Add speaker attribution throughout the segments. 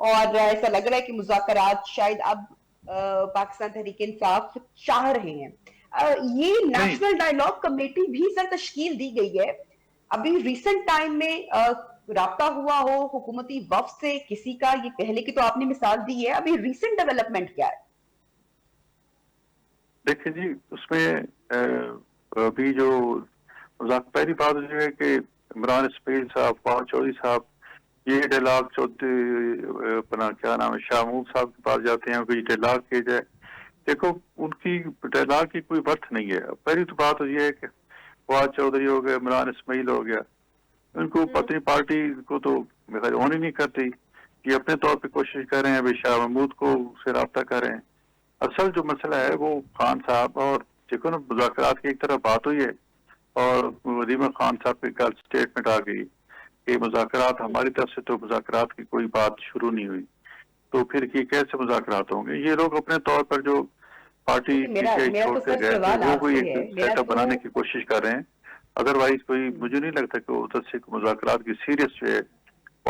Speaker 1: اور ایسا لگ رہا ہے کہ مذاکرات شاید اب پاکستان تحریک انصاف چاہ رہے ہیں. یہ
Speaker 2: نہیں
Speaker 1: نیشنل ڈائیلاگ کمیٹی بھی سر تشکیل دی گئی ہے. ابھی ریسنٹ ٹائم میں رابطہ ہوا ہو حکومتی وفد سے کسی کا؟ یہ پہلے کی تو آپ نے مثال دی ہے, ابھی ریسنٹ ڈیولپمنٹ کیا ہے؟
Speaker 2: دیکھیں جی, اس میں ابھی جو پہلی بات یہ ہے کہ عمران اسماعیل صاحب, فواد چودھری صاحب, یہ ڈائلاگ اپنا کیا نام ہے شاہ محمود صاحب کے پاس جاتے ہیں کہ ڈائلاگ کیا جائے. دیکھو ان کی ڈائلاگ کی کوئی ورتھ نہیں ہے. پہلی تو بات یہ ہے کہ فواد چودھری ہو گیا, عمران اسماعیل ہو گیا, ان کو اپنی پارٹی کو تو آن ہی نہیں کرتی. یہ اپنے طور پہ کوشش کر رہے ہیں ابھی شاہ محمود کو سے رابطہ کریں. اصل جو مسئلہ ہے وہ خان صاحب اور دیکھو نا مذاکرات کی ایک طرف بات ہوئی ہے اور وزیر خان صاحب کی کل اسٹیٹمنٹ آ گئی کہ مذاکرات ہماری طرف سے تو مذاکرات کی کوئی بات شروع نہیں ہوئی, تو پھر یہ کیسے مذاکرات ہوں گے؟ یہ لوگ اپنے طور پر جو پارٹی پی ٹی آئی
Speaker 1: میرا
Speaker 2: چھوڑ
Speaker 1: تو
Speaker 2: کر
Speaker 1: سر
Speaker 2: گئے تھے
Speaker 1: سوال
Speaker 2: وہ
Speaker 1: آپ
Speaker 2: کوئی
Speaker 1: سے
Speaker 2: ایک
Speaker 1: ہے,
Speaker 2: سیٹ اپ بنانے کی کوشش کر رہے ہیں. ادروائز کوئی مجھے نہیں لگتا کہ ادھر سے مذاکرات کی سیریس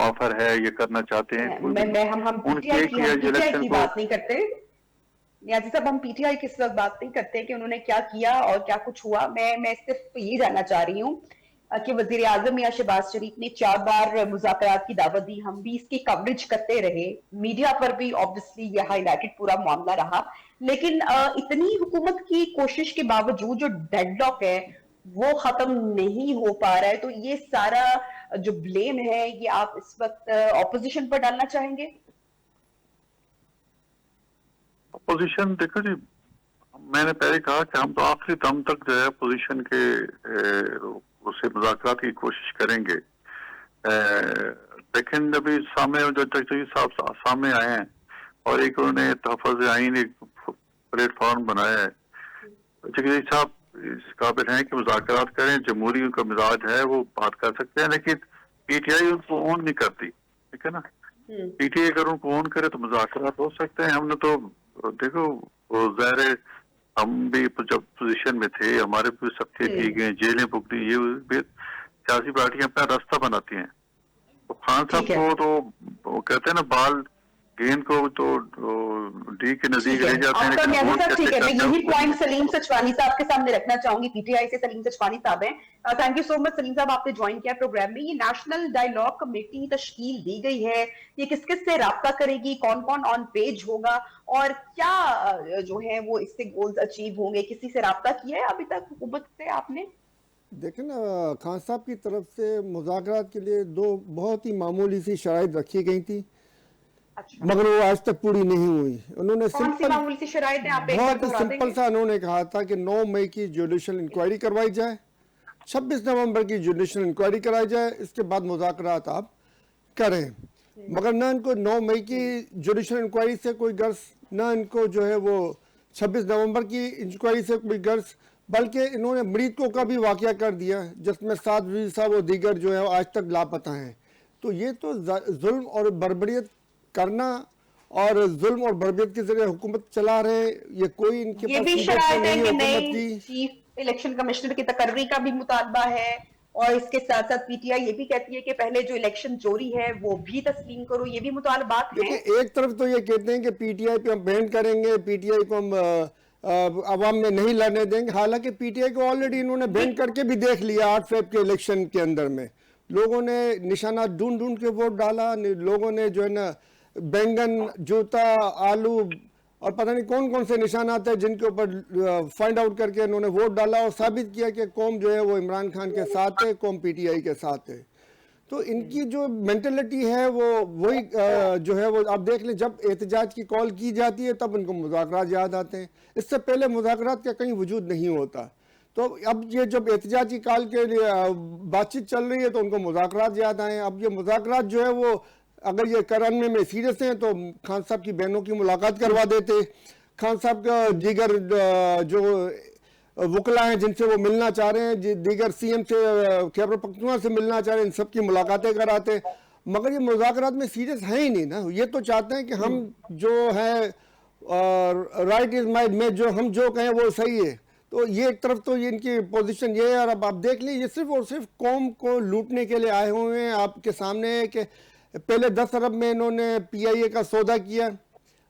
Speaker 2: آفر ہے یہ کرنا چاہتے ہیں کوئی بھی نہیں.
Speaker 1: ہم پی
Speaker 2: ان
Speaker 1: ٹی
Speaker 2: کی
Speaker 1: آئی
Speaker 2: ایک
Speaker 1: کی
Speaker 2: ہی ہے الیکشن
Speaker 1: کی
Speaker 2: کو.
Speaker 1: بات نہیں کرتے نیازی صاحب, ہم پی ٹی آئی کی اس وقت بات نہیں کرتے کہ انہوں نے کیا کیا اور کیا کچھ ہوا. میں صرف یہ جاننا چاہ رہی ہوں کہ وزیر اعظم یا شہباز شریف نے 4 بار مذاکرات کی دعوت دی, ہم بھی اس کی کوریج کرتے رہے, میڈیا پر بھی obviously یہ ہائی لائٹڈ پورا معاملہ رہا, لیکن اتنی حکومت کی کوشش کے باوجود جو ڈیڈ لاک ہے وہ ختم نہیں ہو پا رہا ہے. تو یہ سارا جو بلیم ہے یہ آپ اس وقت اپوزیشن پر ڈالنا چاہیں گے؟
Speaker 2: اپوزیشن دیکھو جی, میں نے پہلے کہا کہ ہم تو آخری دم تک جو ہے اپوزیشن کے اسے مذاکرات کی کوشش کریں گے. لیکن ابھی سامنے جو جگجی صاحب سامنے آئے ہیں اور ایک انہوں نے تحفظ آئین ایک پلیٹ فارم بنایا ہے. جگجی صاحب اس قابل ہیں کہ مذاکرات کریں, جمہوری ان کا مزاج ہے وہ بات کر سکتے ہیں, لیکن پی ٹی آئی ان کو اون نہیں کرتی. ٹھیک ہے نا, پی ٹی آئی اگر ان کو اون کرے تو مذاکرات ہو سکتے ہیں. ہم نے تو دیکھو ظاہر ہم بھی جب پوزیشن میں تھے ہمارے بھی سب کی گئے, جیلیں بک دی, یہ سیاسی پارٹیاں اپنا راستہ بناتی ہیں. تو خان صاحب کو تو وہ کہتے ہیں نا بال گیند کو تو ڈی کے نزدیک لے جاتے ہیں,
Speaker 1: آپ کا
Speaker 2: لیکن
Speaker 1: نیازی
Speaker 2: گول
Speaker 1: صاحب ٹھیک
Speaker 2: کیسے
Speaker 1: ہے, میں
Speaker 2: کرتے ہیں
Speaker 1: یہی
Speaker 2: اس کو
Speaker 1: پوائنٹ سلیم سچوانی صاحب کے سامنے رکھنا چاہوں گی. پی ٹی آئی سے سلیم سچوانی صاحب ہیں. تھینک یو سو مچ سلیم صاحب, آپ نے جوائن کیا پروگرام میں. یہ نیشنل ڈائیلاگ کمیٹی تشکیل دی گئی ہے, یہ کس کس سے رابطہ کرے گی, کون کون آن پیج ہوگا, اور کیا جو ہے وہ اس سے گولز اچیو ہوں گے؟ کسی سے رابطہ کیا ہے ابھی تک حکومت سے آپ نے؟
Speaker 3: دیکھیں نا, خان صاحب کی طرف سے مذاکرات کے لیے 2 بہت ہی معمولی سی شرائط رکھی گئی تھی,
Speaker 1: اچھا,
Speaker 3: مگر وہ آج تک پوری نہیں ہوئی. انہوں نے
Speaker 1: کون سی معمولی سی شرائط ہے, آپ ایک بار
Speaker 3: بہت ہی
Speaker 1: دہرا دیں
Speaker 3: سمپل
Speaker 1: گے؟
Speaker 3: سا انہوں نے کہا تھا کہ 9 مئی کی جوڈیشل انکوائری کروائی جائے, 26 نومبر کی جوڈیشل انکوائری کرائی جائے, اس کے بعد مذاکرات آپ کریں. مگر نہ ان کو 9 مئی کی جوڈیشل انکوائری سے کوئی غرض, نہ ان کو جو ہے وہ 26 نومبر کی انکوائری سے کوئی غرض, بلکہ انہوں نے مریتکو کا بھی واقعہ کر دیا جس میں 7 وزیر صاحب و دیگر جو ہے آج تک لاپتہ ہیں. تو یہ تو ظلم اور بربریت کرنا اور ظلم اور بربریت کے ذریعے حکومت چلا رہے ہیں. یہ کوئی ان کے
Speaker 1: یہ
Speaker 3: پاس
Speaker 1: بھی
Speaker 3: سیدھے
Speaker 1: شرائط ہے
Speaker 3: نہیں
Speaker 1: کہ
Speaker 3: حکومت
Speaker 1: نئی
Speaker 3: کی.
Speaker 1: چیف الیکشن کمشنر کی تقرری کا بھی مطالبہ ہے, اور اس کے ساتھ ساتھ پی ٹی آئی یہ بھی کہتی ہے کہ پہلے جو الیکشن چوری ہے وہ بھی تسلیم کرو. یہ بھی مطالبات ہیں.
Speaker 3: دیکھیں, ایک طرف تو یہ کہتے ہیں کہ پی ٹی آئی پہ ہم بین کریں گے, پی ٹی آئی کو ہم عوام میں نہیں لڑنے دیں گے, حالانکہ پی ٹی آئی کو آلریڈی انہوں نے بین کر کے بھی دیکھ لیا. 8 فیب کے الیکشن کے اندر میں لوگوں نے نشانات ڈھونڈ ڈھونڈ کے ووٹ ڈالا, لوگوں نے جو ہے نا بینگن, جوتا, آلو اور پتہ نہیں کون کون سے نشانات ہیں جن کے اوپر فائنڈ آؤٹ کر کے انہوں نے ووٹ ڈالا اور ثابت کیا کہ قوم جو ہے وہ عمران خان کے ساتھ ہے, قوم پی ٹی آئی کے ساتھ ہے. تو ان کی جو مینٹلٹی ہے وہ وہی جو ہے وہ آپ دیکھ لیں, جب احتجاج کی کال کی جاتی ہے تب ان کو مذاکرات یاد آتے ہیں, اس سے پہلے مذاکرات کا کہیں وجود نہیں ہوتا. تو اب یہ جب احتجاج کی کال کے لیے بات چیت چل رہی ہے تو ان کو مذاکرات یاد آئے. اب یہ مذاکرات جو ہے وہ اگر یہ کرنے میں سیریس ہیں تو خان صاحب کی بہنوں کی ملاقات کروا دیتے, خان صاحب کا دیگر جو وکلا ہیں جن سے وہ ملنا چاہ رہے ہیں, دیگر سی ایم سے, خیبر پختونخوا سے ملنا چاہ رہے ہیں, ان سب کی ملاقاتیں کراتے. مگر یہ مذاکرات میں سیریس ہے ہی نہیں نا. یہ تو چاہتے ہیں کہ ہم جو ہے رائٹ از مائی, میں جو ہم جو کہیں وہ صحیح ہے. تو یہ ایک طرف تو ان کی پوزیشن یہ ہے. اور اب آپ دیکھ لیں, یہ صرف اور صرف قوم کو لوٹنے کے لیے آئے ہوئے ہیں. آپ کے سامنے ہے کہ پہلے 10 ارب میں انہوں نے پی آئی اے کا سودا کیا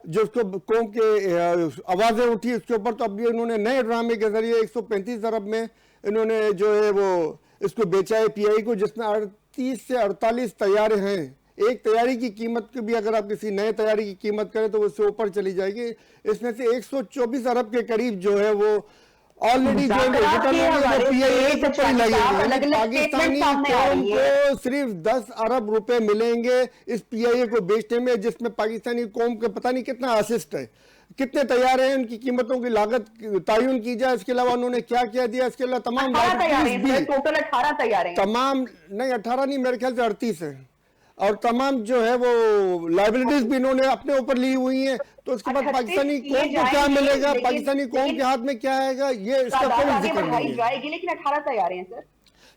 Speaker 3: جو اس کو قوم کے آوازیں اٹھی اس کے اوپر، تو اب بھی انہوں نے نئے ڈرامے کے ذریعے 135 ارب میں انہوں نے جو ہے وہ اس کو بیچا ہے پی آئی کو، جس میں 38 سے 48 طیارے ہیں. ایک طیاری کی قیمت بھی اگر آپ کسی نئے طیارے کی قیمت کریں تو اس سے اوپر چلی جائے گی. اس میں سے 124 ارب کے قریب جو ہے وہ آلریڈی جو پی آئی اے کو پڑی لگے گی. پاکستانی قوم کو صرف 10 ارب روپے ملیں گے اس پی آئی اے کو بیچنے میں، جس میں پاکستانی قوم کا پتہ نہیں کتنا اسسٹ ہے، کتنے طیارے ہیں، ان کی قیمتوں کی لاگت تعین کی جائے. اس کے علاوہ انہوں نے کیا کیا دیا، اس کے علاوہ تمام
Speaker 1: ٹوٹل 18 طیارے،
Speaker 3: تمام نہیں 18 نہیں، میرے خیال سے 38 ہیں، اور تمام جو ہے وہ لائبلٹیز بھی انہوں نے اپنے اوپر لی ہوئی ہیں. تو اس کے بعد پاکستانی قوم کو کیا ملے گا، پاکستانی قوم کے ہاتھ میں کیا آئے گا، یہ اس کا کوئی ذکر نہیں ہے.
Speaker 1: جائے گی لیکن 18 طیارے ہیں سر.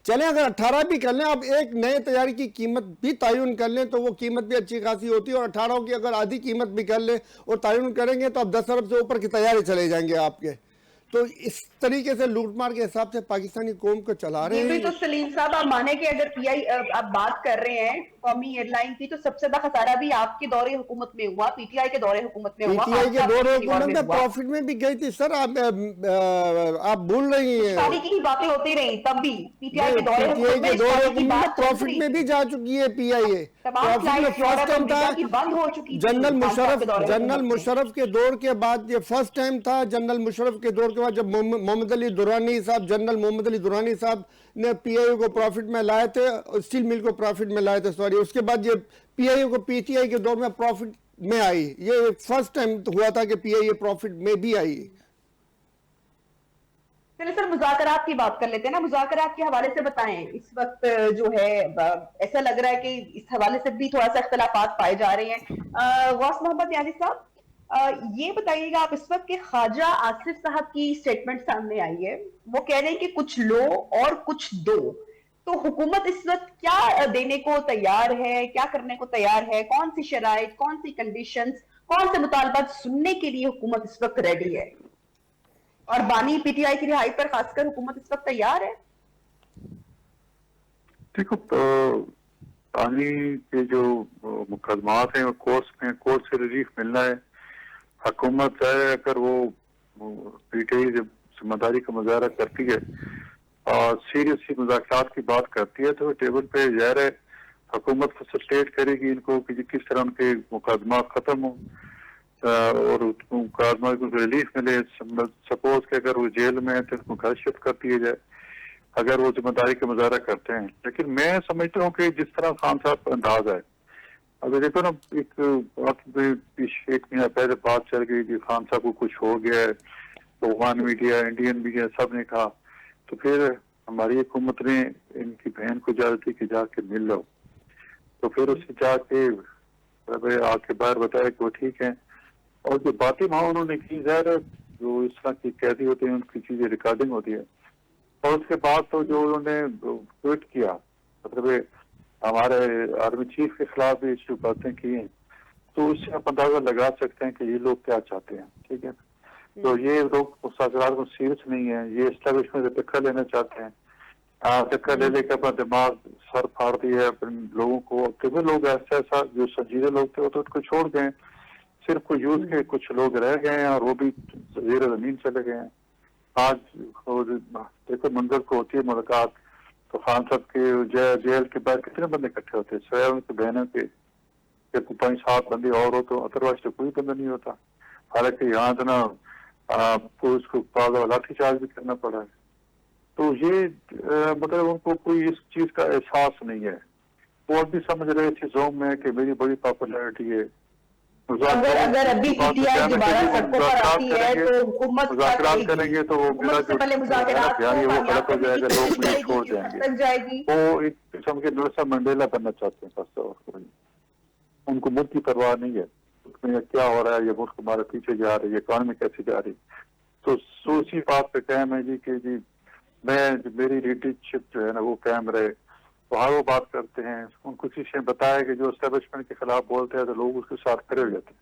Speaker 3: چلیں اگر 18 بھی کر لیں، اب ایک نئے طیارے کی قیمت بھی تعین کر لیں تو وہ قیمت بھی اچھی خاصی ہوتی ہے، اور 18 کی اگر آدھی قیمت بھی کر لیں اور تعین کریں گے تو اب 10 ارب سے اوپر کے طیارے چلے جائیں گے آپ کے. تو اس طریقے سے لوٹ مار کے حساب سے پاکستانی قوم کو چلا رہے ہیں.
Speaker 1: تو سلیم صاحب آپ مانے کہ اگر پی آئی آپ بات کر رہے ہیں قومی ایئر لائن کی، تو سب سے زیادہ خسارہ بھی آپ کے دور حکومت میں ہوا، پی ٹی آئی کے دور حکومت میں ہوا،
Speaker 3: پی ٹی آئی کے دور حکومت میں پروفٹ میں بھی گئی تھی سر. آپ بھول رہی ہیں،
Speaker 1: تاریخی کی باتیں ہوتی رہی تب بھی پی ٹی آئی کے دور
Speaker 3: حکومت میں پروفٹ میں بھی جا چکی ہے پی آئی اے. پروفٹ میں فرسٹ ٹائم تھا جنرل مشرف کے دور کے بعد، یہ فرسٹ ٹائم تھا جنرل مشرف کے دور کے بعد جب محمد علی درانی صاحب، جنرل محمد علی درانی صاحب نے پی آئی اے کو پروفٹ میں لائے تھے، اسٹیل مل کو پروفٹ میں لائے تھے سوری. اس کے بعد یہ پی آئی اے کو پی ٹی آئی کے دور میں پروفٹ میں آئی. یہ فرسٹ ٹائم ہوا تھا کہ پی آئی اے پروفٹ میں بھی آئی.
Speaker 1: چلے سر مذاکرات کی بات کر لیتے ہیں نا. مذاکرات کے حوالے سے بتائیں، اس وقت جو ہے ایسا لگ رہا ہے کہ اس حوالے سے بھی تھوڑا سا اختلافات پائے جا رہے ہیں. غوث محمد نیازی صاحب یہ بتائیے گا، آپ اس وقت کہ خواجہ آصف صاحب کی سٹیٹمنٹ سامنے آئی ہے، وہ کہہ رہے ہیں کہ کچھ لو اور کچھ دو. تو حکومت اس وقت کیا دینے کو تیار ہے، کیا کرنے کو تیار ہے، کون سی شرائط، کون سی کنڈیشنز، کون سے مطالبات سننے کے لیے حکومت اس وقت ریڈی ہے، اور بانی پی ٹی آئی کی رہائی پر خاص کر حکومت اس وقت تیار ہے؟
Speaker 2: دیکھو بانی کے جو مقدمات ہیں وہ کورٹ سے ریلیف ملنا ہے. حکومت ہے اگر وہ پی ٹی آئی جب ذمہ داری کا مظاہرہ کرتی ہے اور سیریسلی مذاکرات کی بات کرتی ہے تو وہ ٹیبل پہ ظاہر ہے حکومت فیسیلیٹیٹ کرے گی ان کو کہ کس طرح ان کے مقدمات ختم ہوں اور مقدمات کو ریلیف ملے. سپوز کہ اگر وہ جیل میں ہے تو ان کو گھر شفٹ کر دیا جائے اگر وہ ذمہ داری کا مظاہرہ کرتے ہیں. لیکن میں سمجھتا ہوں کہ جس طرح خان صاحب کا انداز ہے، ابھی دیکھو نا ایک مہینہ پہلے بات چل گئی کہ خان صاحب کو کچھ ہو گیا ہے، افغان میڈیا، انڈین میڈیا سب نے کہا، تو پھر ہماری حکومت نے ان کی بہن کو اجازت دی کہ جا کے مل لو. تو پھر اسے جا کے آ کے باہر بتایا کہ وہ ٹھیک ہے. اور جو باتیں وہاں انہوں نے کی، ظاہر ہے جو اس طرح کی قیدی ہوتے ہیں ان کی چیزیں ریکارڈنگ ہوتی ہے. اور اس کے بعد تو جو انہوں نے ٹویٹ کیا، مطلب ہمارے آرمی چیف کے خلاف بھی جو باتیں کی ہیں، تو اس سے آپ اندازہ لگا سکتے ہیں کہ یہ لوگ کیا چاہتے ہیں. ٹھیک ہے، تو یہ لوگ مذاکرات کو سیریس نہیں ہیں، یہ اسٹیبلشمنٹ سے ٹکر لینا چاہتے ہیں. ٹکر لے کے اپنا دماغ سر پھاڑ دیا ہے اپنے لوگوں کو. کتنے لوگ ایسا جو سنجیدہ لوگ تھے وہ تو ان کو چھوڑ گئے، صرف کوئی یوز کے کچھ لوگ رہ گئے ہیں اور وہ بھی زیر زمین چلے گئے ہیں. آج دیکھو منظر کو ہوتی ہے ملاقات تو خان صاحب کے جیل کے باہر کتنے بندے اکٹھے ہوتے ہیں، سوائے ان کی بہنوں کے 5-7 بندے اور ہو تو ادروائز تو کوئی بندہ نہیں ہوتا. حالانکہ یہاں تو نا پولیس کو لاٹھی چارج بھی کرنا پڑا ہے. تو یہ مطلب ان کو کوئی اس چیز کا احساس نہیں ہے. وہ بھی سمجھ رہے تھے زوم میں کہ میری بڑی پاپولیرٹی ہے.
Speaker 1: اگر ابھی پی ٹی آئی دوبارہ سڑکوں پر آتی ہے تو حکومت
Speaker 2: مذاکرات کریں گے تو وہ میرا جو وہ غلط ہو جائے گا، لوگ مجھے چھوڑ جائیں گے. وہ ایک قسم کے نیلسن منڈیلا بننا چاہتے ہیں. ان کو ملک کی پرواہ نہیں ہے کیا ہو رہا ہے، یہ ملک ہمارے پیچھے جا رہی ہے، اکانومی کیسے جا رہی. تو اسی بات پہ قائم ہے جی کہ جی میں میری لیڈرشپ جو ہے نا وہ قائم رہے. وہاں وہ بات کرتے ہیں، ان کو کسی نے بتایا کہ جو اسٹیبلشمنٹ کے خلاف بولتے ہیں تو لوگ اس کے ساتھ کھڑے ہو جاتے ہیں.